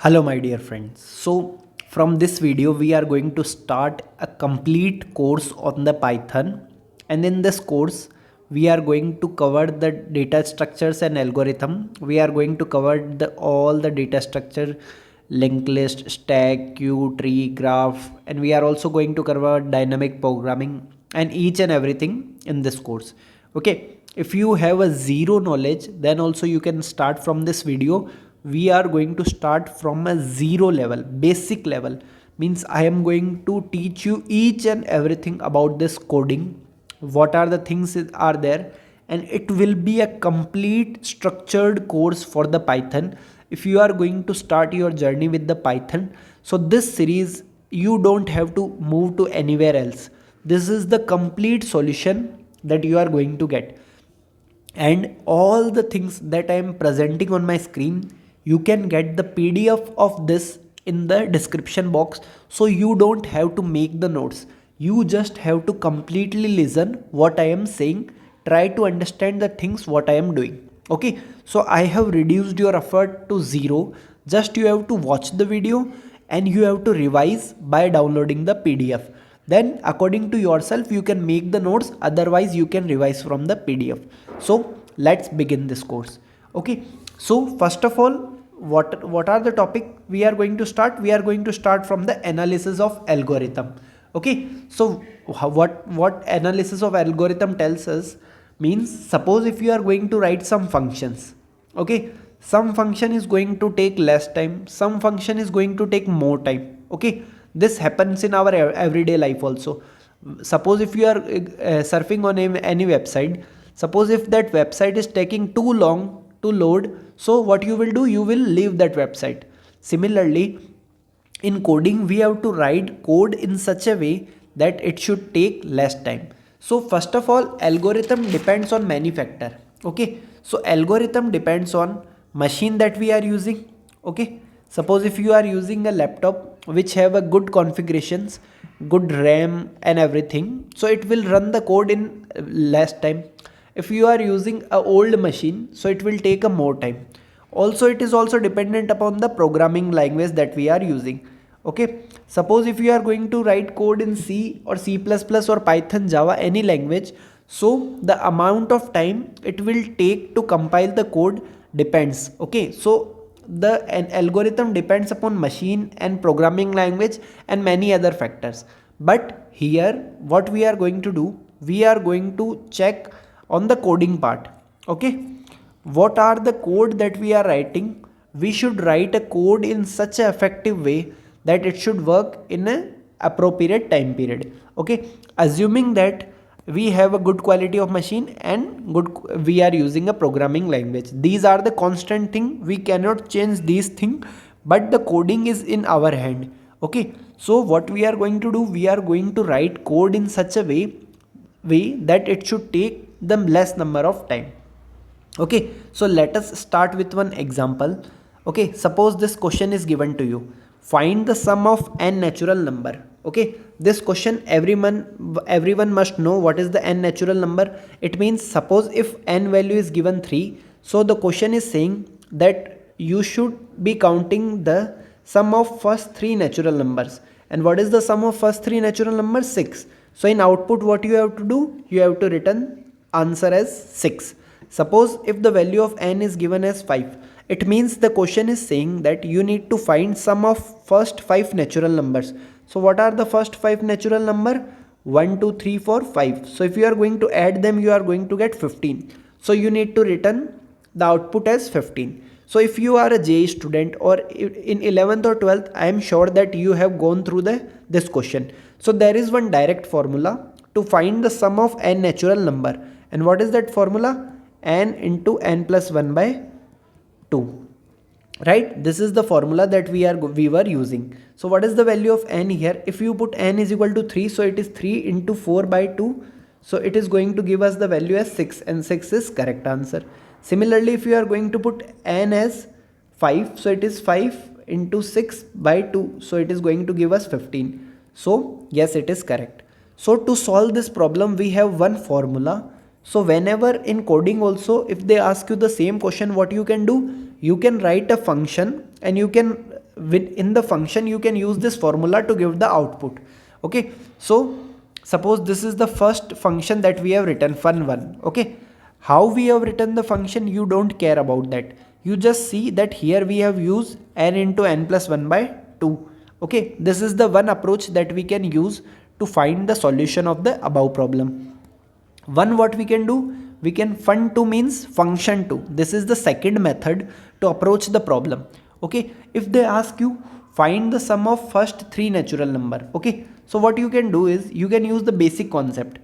Hello my dear friends. So from this video we are going to start a complete course on the Python, and in this course we are going to cover the data structures and algorithm. We are going to cover all the data structure, linked list, stack, queue, tree, graph, and we are also going to cover dynamic programming and each and everything in this course. Okay, if you have a zero knowledge, then also you can start from this video. We are going to start from a zero level, basic level, means I am going to teach you each and everything about this coding, what are the things are there, and it will be a complete structured course for the Python. If you are going to start your journey with the Python, so this series you don't have to move to anywhere else. This is the complete solution that you are going to get, and all the things that I am presenting on my screen, you can get the PDF of this in the description box. So you don't have to make the notes, you just have to completely listen what I am saying, try to understand the things what I am doing. Okay, so I have reduced your effort to zero. Just you have to watch the video and you have to revise by downloading the PDF. Then according to yourself you can make the notes, otherwise you can revise from the PDF. So let's begin this course. Okay, so first of all, what are the topic we are going to start? We are going to start from the analysis of algorithm. Okay, so what analysis of algorithm tells us means, suppose if you are going to write some functions. Okay, some function is going to take less time, some function is going to take more time. Okay, this happens in our everyday life also. Suppose if you are surfing on any website, suppose if that website is taking too long to load, so what you will do, you will leave that website. Similarly, in coding we have to write code in such a way that it should take less time. So first of all, algorithm depends on many factor. Okay, so algorithm depends on machine that we are using. Okay, suppose if you are using a laptop which have a good configurations, good RAM and everything, so it will run the code in less time. If you are using a old machine, so it will take a more time. Also it is also dependent upon the programming language that we are using. Okay, suppose if you are going to write code in C or C++ or Python, Java, any language, so the amount of time it will take to compile the code depends. Okay, so an algorithm depends upon machine and programming language and many other factors. But here what we are going to do, we are going to check on the coding part. Okay, what are the code that we are writing? We should write a code in such an effective way that it should work in a appropriate time period. Okay, assuming that we have a good quality of machine and we are using a programming language, these are the constant thing, we cannot change these thing, but the coding is in our hand. Okay, so what we are going to do, we are going to write code in such a way that it should take the less number of time. Okay, so let us start with one example. Okay, suppose this question is given to you, find the sum of n natural number. Okay, this question everyone must know what is the n natural number. It means, suppose if n value is given 3, so the question is saying that you should be counting the sum of first 3 natural numbers. And what is the sum of first 3 natural numbers? 6. So in output what you have to do, you have to return answer as 6. Suppose if the value of n is given as 5, it means the question is saying that you need to find sum of first 5 natural numbers. So what are the first 5 natural number? 1, 2, 3, 4, 5. So if you are going to add them, you are going to get 15. So you need to return the output as 15. So if you are a JEE student or in 11th or 12th, I am sure that you have gone through this question. So there is one direct formula to find the sum of n natural number. And what is that formula? N into n plus 1 by 2. Right, this is the formula that we were using. So what is the value of n here? If you put n is equal to 3, so it is 3 into 4 by 2, so it is going to give us the value as 6, and 6 is correct answer. Similarly, if you are going to put n as 5, so it is 5 into 6 by 2, so it is going to give us 15. So yes, it is correct. So to solve this problem, we have one formula. So whenever in coding also, if they ask you the same question, what you can do, you can write a function and you can in the function you can use this formula to give the output. Okay, so suppose this is the first function that we have written, fun1. Okay, how we have written the function, you don't care about that. You just see that here we have used n into n plus 1 by 2. Okay, this is the one approach that we can use to find the solution of the above problem. One, what we can do, we can fun2 means function2. This is the second method to approach the problem. Okay, if they ask you find the sum of first three natural number, okay, so what you can do is you can use the basic concept.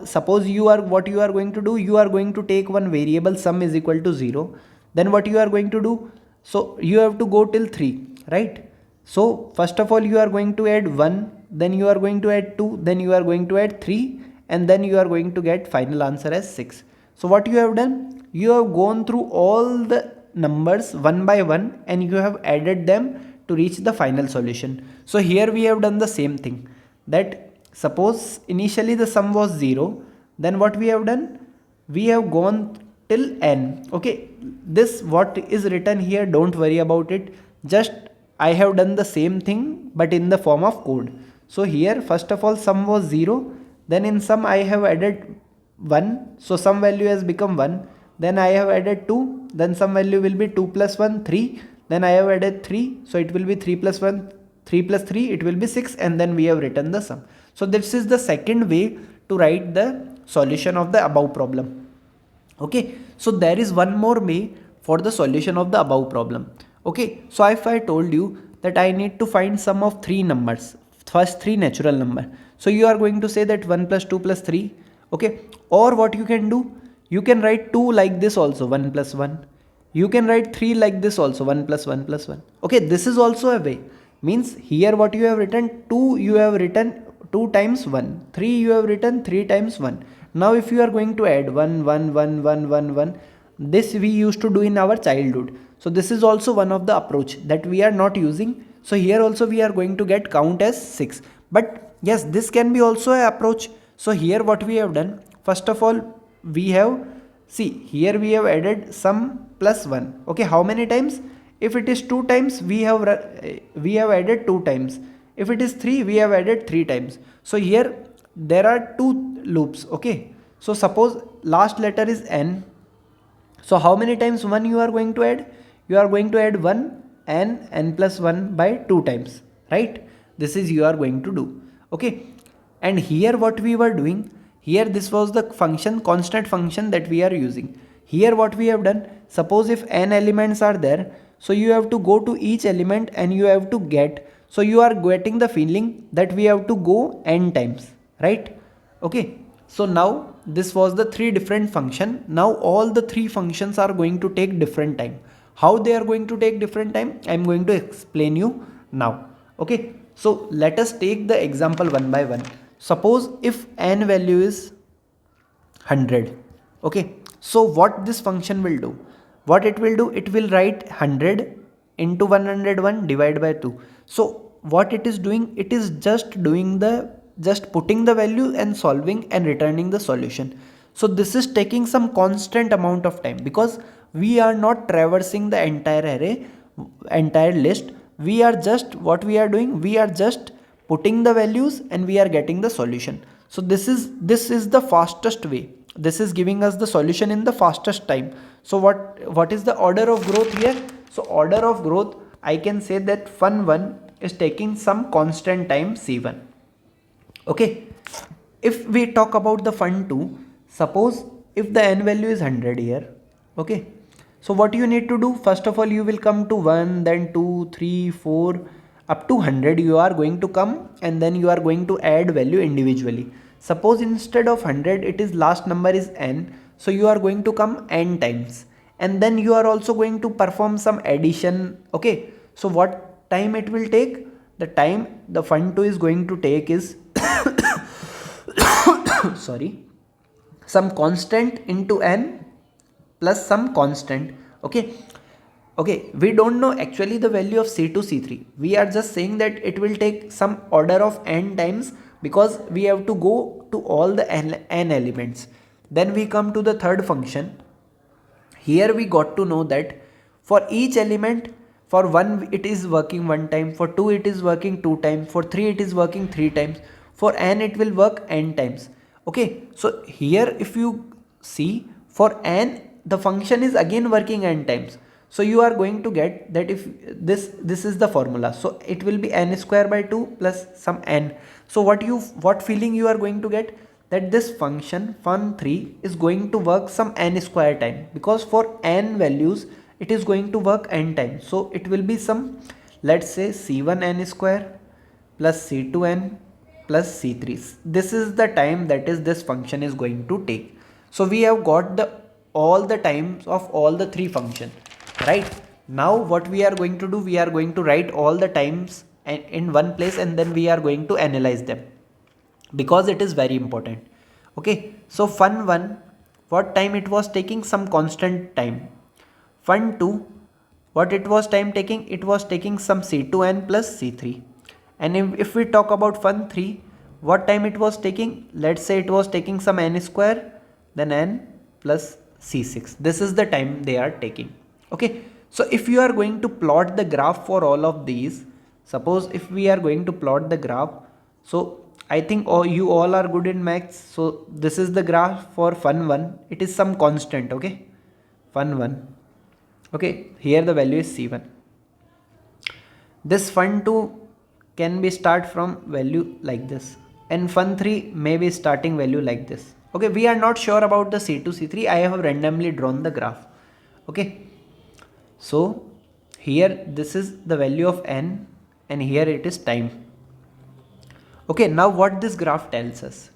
Suppose what you are going to do, you are going to take one variable sum is equal to 0. Then what you are going to do, so you have to go till 3, right? So first of all you are going to add 1, then you are going to add 2, then you are going to add 3, and then you are going to get final answer as 6. So what you have done, you have gone through all the numbers one by one and you have added them to reach the final solution. So here we have done the same thing, that suppose initially the sum was 0, then what we have done, we have gone till n. Okay, this what is written here, don't worry about it, just I have done the same thing but in the form of code. So here first of all sum was 0, then in sum I have added 1, so some value has become 1, then I have added 2, then some value will be 2 plus 1 3, then I have added 3, so it will be 3 plus 1 3 plus 3, it will be 6, and then we have written the sum. So this is the second way to write the solution of the above problem. Okay, so there is one more way for the solution of the above problem. Okay, so if I told you that I need to find sum of three numbers, first three natural number, so you are going to say that 1 plus 2 plus 3. Okay, or what you can do, you can write 2 like this also, 1 plus 1. You can write 3 like this also, 1 plus 1 plus 1. Okay, this is also a way. Means here what you have written, 2 you have written 2 times 1, 3 you have written 3 times 1. Now if you are going to add 1 1 1 1 1 1, this we used to do in our childhood. So this is also one of the approach that we are not using. So here also we are going to get count as 6. But yes, this can be also an approach. So here what we have done, first of all we have, see here we have added sum plus 1. Okay, how many times? If it is 2 times, we have added 2 times. If it is 3, we have added 3 times. So here there are 2 loops. Okay, so suppose last letter is n. So how many times 1 you are going to add? You are going to add 1 and n plus 1 by 2 times, right? This is you are going to do. Okay, and here what we were doing, here this was the function, constant function that we are using. Here what we have done, suppose if n elements are there, so you have to go to each element and you have to get, so you are getting the feeling that we have to go n times, right? Okay, so now this was the 3 different function. Now all the 3 functions are going to take different time. How they are going to take different time, I am going to explain you now. Okay, so let us take the example one by one. Suppose if n value is 100. Okay, so what this function will do, what it will do, it will write 100 into 101 divided by 2. So what it is doing, it is just putting the value and solving and returning the solution. So this is taking some constant amount of time, because we are not traversing the entire array, entire list. We are just, what we are doing, we are just putting the values and we are getting the solution. So this is the fastest way. This is giving us the solution in the fastest time. So what is the order of growth here? So order of growth, I can say that fun1 is taking some constant time c1. Okay, if we talk about the fun2, suppose if the n value is 100 here. Okay, so what you need to do, first of all you will come to 1, then 2, 3, 4, up to 100 you are going to come, and then you are going to add value individually. Suppose instead of 100 it is last number is n, so you are going to come n times, and then you are also going to perform some addition. Okay, so what time it will take? The time the fun2 is going to take is sorry, some constant into n plus some constant. Okay, we don't know actually the value of c2, c3. We are just saying that it will take some order of n times, because we have to go to all the n elements. Then we come to the third function. Here we got to know that for each element For 1 it is working 1 time, for 2 it is working 2 times, for 3 it is working 3 times, for n it will work n times. Okay, so here if you see, for n the function is again working n times. So you are going to get that if this is the formula, so it will be n square by 2 plus some n. So what feeling you are going to get, that this function fun3 is going to work some n square time, because for n values it is going to work n times. So it will be some, let's say c1n square plus c2n plus c3. This is the time that is this function is going to take. So we have got the all the times of all the three functions, right? Now what we are going to do, we are going to write all the times in one place, and then we are going to analyze them, because it is very important. Okay, so fun1, what time it was taking, some constant time. Fun2, what it was time taking, it was taking some c2n plus c3. And if we talk about fun3, what time it was taking, let's say it was taking some n square, then n plus c6. This is the time they are taking. Okay, so if you are going to plot the graph for all of these, suppose if we are going to plot the graph, so I think you all are good in maths. So this is the graph for fun1, it is some constant. Okay, fun1, okay, here the value is c1. This fun2 can be start from value like this, and fun3 may be starting value like this. Okay, we are not sure about the c2 c3, I have randomly drawn the graph. Okay, so here this is the value of n, and here it is time. Okay, now what this graph tells us,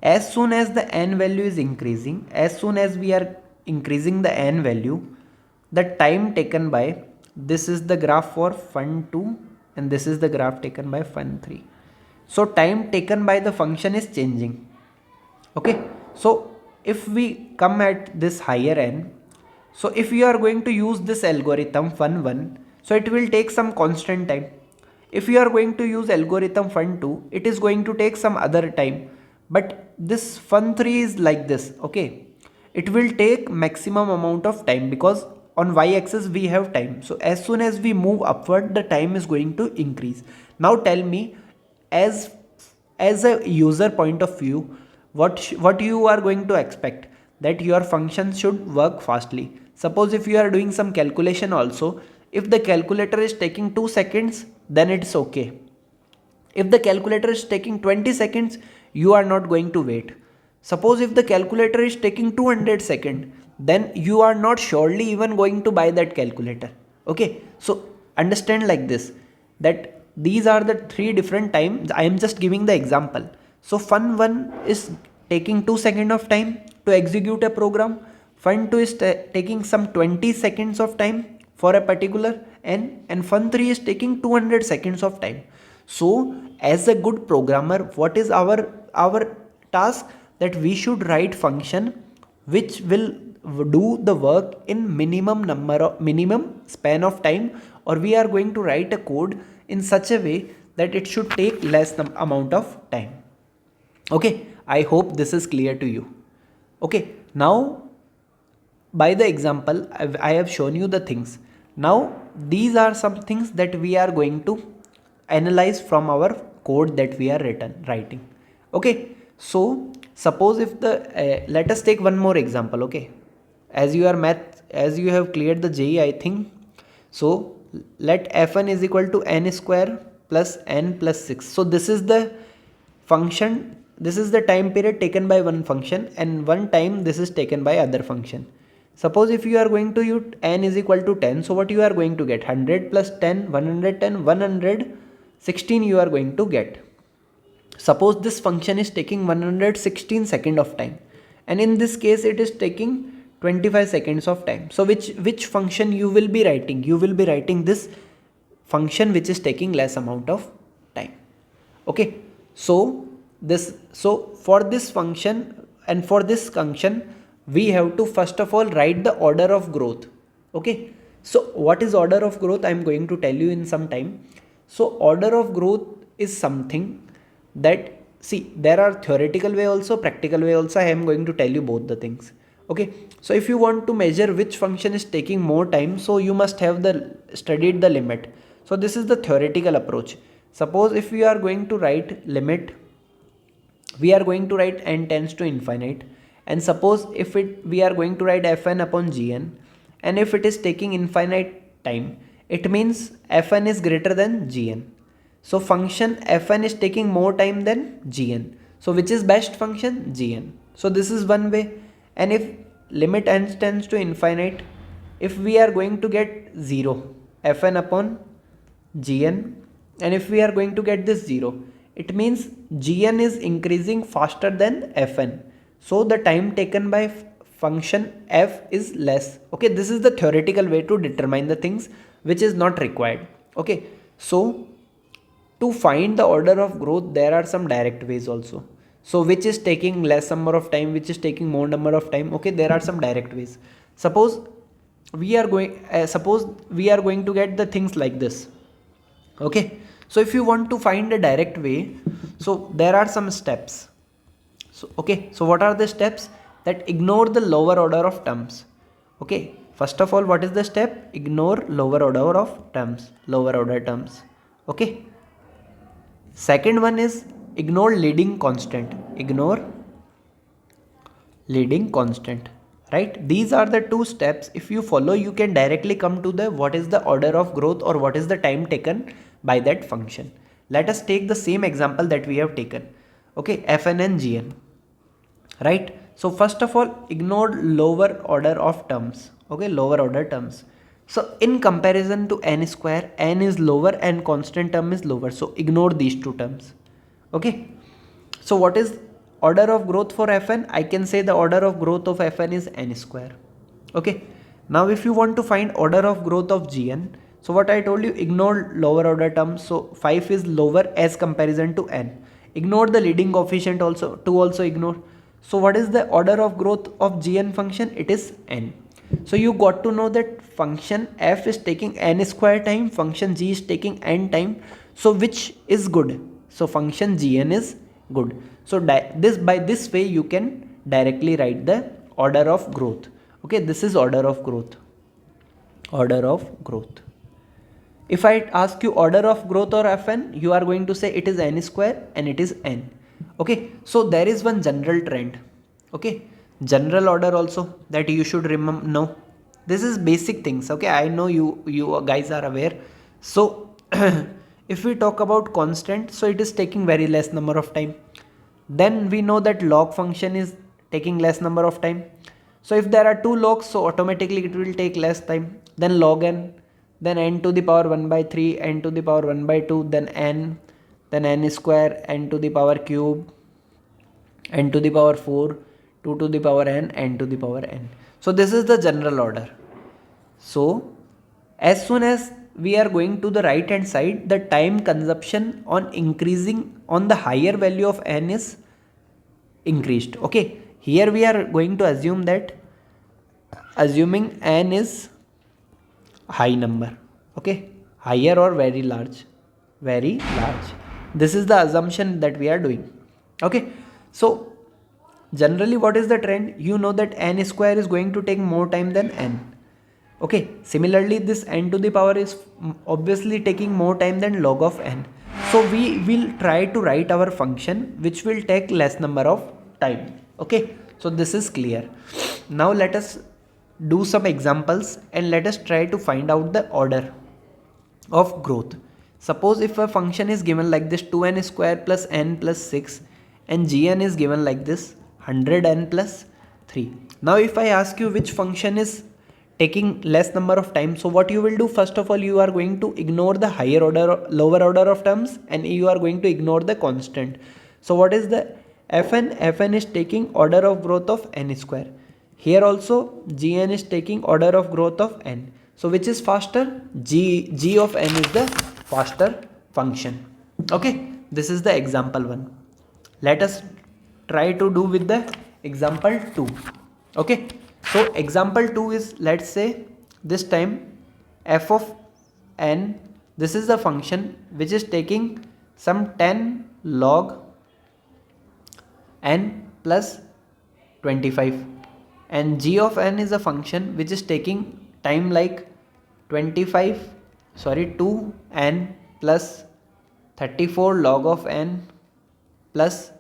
as soon as the n value is increasing, as soon as we are increasing the n value, the time taken by, this is the graph for fun2 and this is the graph taken by fun3. So time taken by the function is changing. Okay, so if we come at this higher n, so if you are going to use this algorithm fun1, so it will take some constant time. If you are going to use algorithm fun2, it is going to take some other time. But this fun3 is like this. Okay, it will take maximum amount of time, because on y-axis we have time. So as soon as we move upward, the time is going to increase. Now tell me, as a user point of view, what you are going to expect, that your function should work fastly. Suppose if you are doing some calculation also, if the calculator is taking 2 seconds, then it's okay. If the calculator is taking 20 seconds, you are not going to wait. Suppose if the calculator is taking 200 seconds, then you are not surely even going to buy that calculator. Okay, so understand like this, that these are the three different times. I am just giving the example. So fun1 is taking 2 seconds of time to execute a program. Fun2 is taking some 20 seconds of time for a particular n, and fun3 is taking 200 seconds of time. So as a good programmer, what is our task, that we should write function which will do the work in minimum span of time, or we are going to write a code in such a way that it should take less amount of time. Okay, I hope this is clear to you. Okay, now by the example I have shown you the things. Now these are some things that we are going to analyze from our code that we are writing. Okay, so suppose if the let us take one more example. Okay, as you have cleared the JEE, I think. So let f1 is equal to n square plus n plus 6. So this is the function, this is the time period taken by one function, and one time this is taken by other function. Suppose if you are going to use n is equal to 10, so what you are going to get, 100 plus 10, 110, 116 you are going to get. Suppose this function is taking 116 seconds of time, and in this case it is taking 25 seconds of time. So which function you will be writing? You will be writing this function which is taking less amount of time. Okay, so for this function and for this function, we have to first of all write the order of growth. Okay, so what is order of growth? I am going to tell you in some time. So order of growth is something that, see, there are theoretical way also, practical way also. I am going to tell you both the things. Okay, so if you want to measure which function is taking more time, so you must have the studied the limit. So this is the theoretical approach. Suppose if we are going to write limit, we are going to write n tends to infinite, and suppose if it we are going to write fn upon gn, and if it is taking infinite time, it means fn is greater than gn. So function fn is taking more time than gn, so which is best function? Gn. So this is one way. And if limit n tends to infinite, if we are going to get 0 fn upon gn, and if we are going to get this 0, it means gn is increasing faster than fn, so the time taken by function f is less. Okay, this is the theoretical way to determine the things which is not required. Okay, so to find the order of growth, there are some direct ways also. So which is taking less number of time, which is taking more number of time. Okay, there are some direct ways. Suppose we are going to get the things like this. Okay, so if you want to find a direct way, so there are some steps. So okay, so what are the steps? That ignore the lower order of terms. Okay, first of all, what is the step? Ignore lower order of terms, lower order terms. Okay, second one is ignore leading constant. Ignore leading constant. Right? These are the two steps. If you follow, you can directly come to the what is the order of growth or what is the time taken by that function. Let us take the same example that we have taken. Okay, fn and gn. Right? So first of all, ignore lower order of terms. Okay, lower order terms. So in comparison to n square, n is lower and constant term is lower. So ignore these two terms. Okay. So what is order of growth for fn? I can say the order of growth of fn is n square. Okay. Now if you want to find order of growth of gn, so what I told you, ignore lower order terms. So 5 is lower as comparison to n. Ignore the leading coefficient also, 2 also ignore. So what is the order of growth of gn function? It is n. So you got to know that function f is taking n square time, function g is taking n time. So which is good? So function gn is good. So this by this way you can directly write the order of growth. Okay, this is order of growth. Order of growth. If I ask you order of growth or fn, you are going to say it is n square and it is n. Okay, so there is one general trend. Okay, general order also that you should remember. No, this is basic things. Okay, I know you guys are aware. So if we talk about constant, so it is taking very less number of time. Then we know that log function is taking less number of time. So if there are two logs, so automatically it will take less time. Then log n, then n to the power 1 by 3, n to the power 1 by 2, then n square, n to the power cube, n to the power 4, 2 to the power n to the power n. So this is the general order. So as soon as we are going to the right hand side, the time consumption on increasing on the higher value of n is increased. Okay, here we are going to assume that assuming n is high number. Okay, higher or very large, very large. This is the assumption that we are doing. Okay, so generally what is the trend? You know that n square is going to take more time than n. Okay, similarly this n to the power is obviously taking more time than log of n. So we will try to write our function which will take less number of time. Okay, so this is clear. Now let us do some examples and let us try to find out the order of growth. Suppose if a function is given like this 2n square plus n plus 6 and gn is given like this 100n plus 3. Now if I ask you which function is taking less number of time, so what you will do, first of all you are going to ignore the higher order, lower order of terms, and you are going to ignore the constant. So what is the fn? Fn is taking order of growth of n square. Here also gn is taking order of growth of n. So which is faster? G of n is the faster function. Okay, this is the example 1. Let us try to do with the example 2. Okay, so example 2 is, let's say this time f of n, this is the function which is taking some 10 log n plus 25, and g of n is a function which is taking time like 2n plus 34 log of n plus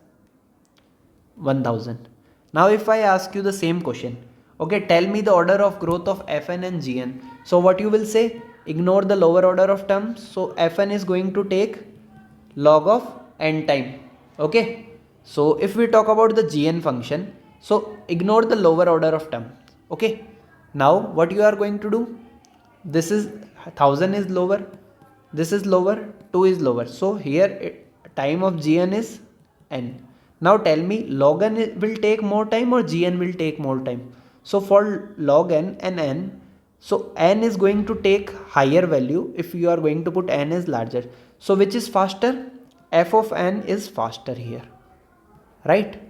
1000. Now if I ask you the same question, okay, tell me the order of growth of fn and gn. So what you will say? Ignore the lower order of terms. So fn is going to take log of n time. Okay, so if we talk about the gn function, so ignore the lower order of terms. Okay, now what you are going to do? This is 1000 is lower, this is lower, 2 is lower, so here time of gn is n. Now tell me, log n will take more time or gn will take more time? So for log n and n, so n is going to take higher value if you are going to put n is larger. So which is faster? F of n is faster here, right?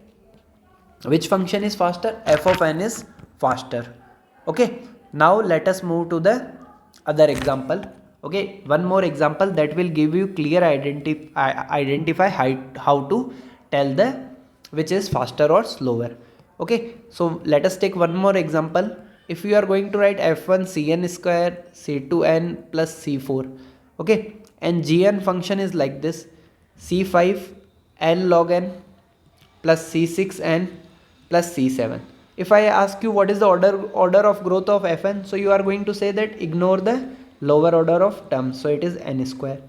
Which function is faster? F of n is faster. Okay, now let us move to the other example. Okay, one more example that will give you clear identify how to tell the which is faster or slower. Okay, so let us take one more example. If you are going to write f1 cn square c2n plus c4, okay, and gn function is like this: c5 n log n plus c6n plus c7. If I ask you what is the order of growth of fn, so you are going to say that ignore the lower order of terms, so it is n square.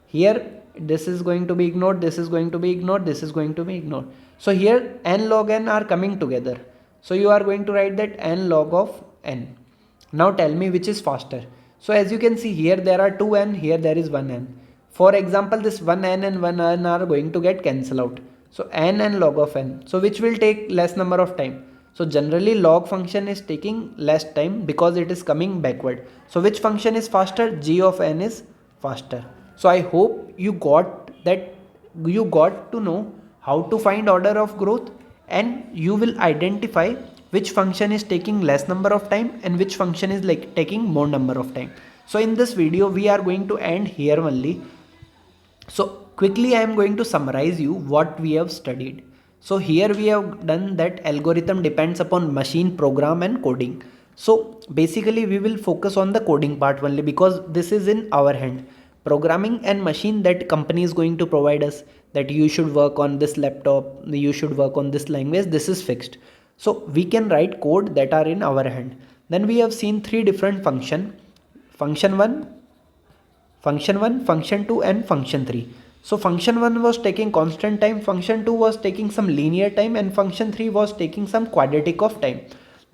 Here this is going to be ignored, this is going to be ignored, this is going to be ignored. So here n log n are coming together, so you are going to write that n log of n. Now tell me which is faster. So as you can see here, there are 2n, here there is 1n. For example, this 1n and 1n are going to get cancel out, so n and log of n, so which will take less number of time? So generally log function is taking less time because it is coming backward. So which function is faster? G of n is faster. So I hope you got to know how to find order of growth, and you will identify which function is taking less number of time and which function is like taking more number of time. So in this video we are going to end here only. So quickly I am going to summarize you what we have studied. So here we have done that algorithm depends upon machine program and coding. So basically we will focus on the coding part only because this is in our hand. Programming and machine, that company is going to provide us, that you should work on this laptop, you should work on this language, this is fixed. So we can write code that are in our hand. Then we have seen three different function: function 1, function 2 and function 3. So function 1 was taking constant time, function 2 was taking some linear time, and function 3 was taking some quadratic of time.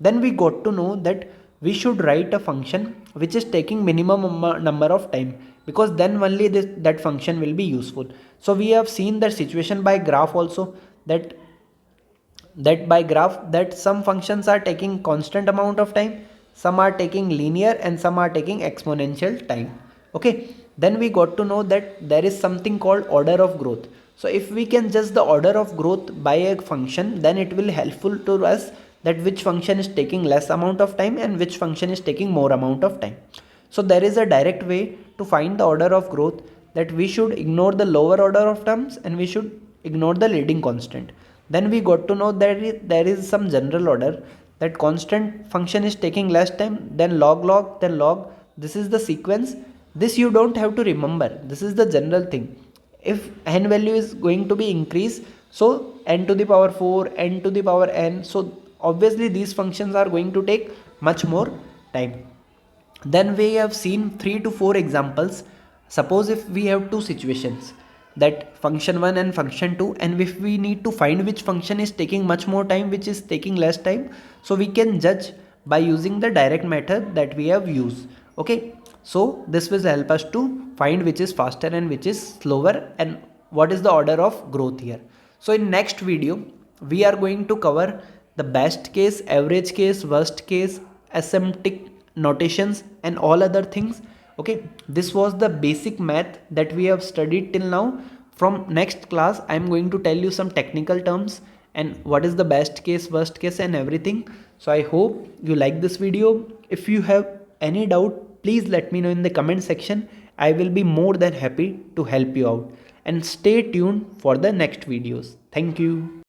Then we got to know that we should write a function which is taking minimum number of time, because then only that function will be useful. So we have seen the situation by graph also, that by graph that some functions are taking constant amount of time, some are taking linear, and some are taking exponential time. Okay, then we got to know that there is something called order of growth. So if we can judge the order of growth by a function, then it will helpful to us that which function is taking less amount of time and which function is taking more amount of time. So there is a direct way to find the order of growth, that we should ignore the lower order of terms and we should ignore the leading constant. Then we got to know that there is some general order, that constant function is taking less time, then log, then log. This is the sequence. This you don't have to remember, this is the general thing. If n value is going to be increased, so n to the power 4, n to the power n, so obviously these functions are going to take much more time. Then we have seen 3 to 4 examples. Suppose if we have two situations, that function 1 and function 2, and if we need to find which function is taking much more time, which is taking less time, so we can judge by using the direct method that we have used. Okay, so this will help us to find which is faster and which is slower and what is the order of growth here. So in next video we are going to cover the best case, average case, worst case, asymptotic notations and all other things. Okay, this was the basic math that we have studied till now. From next class I am going to tell you some technical terms and what is the best case, worst case and everything. So I hope you like this video. If you have any doubt, please let me know in the comment section. I will be more than happy to help you out, and stay tuned for the next videos. Thank you.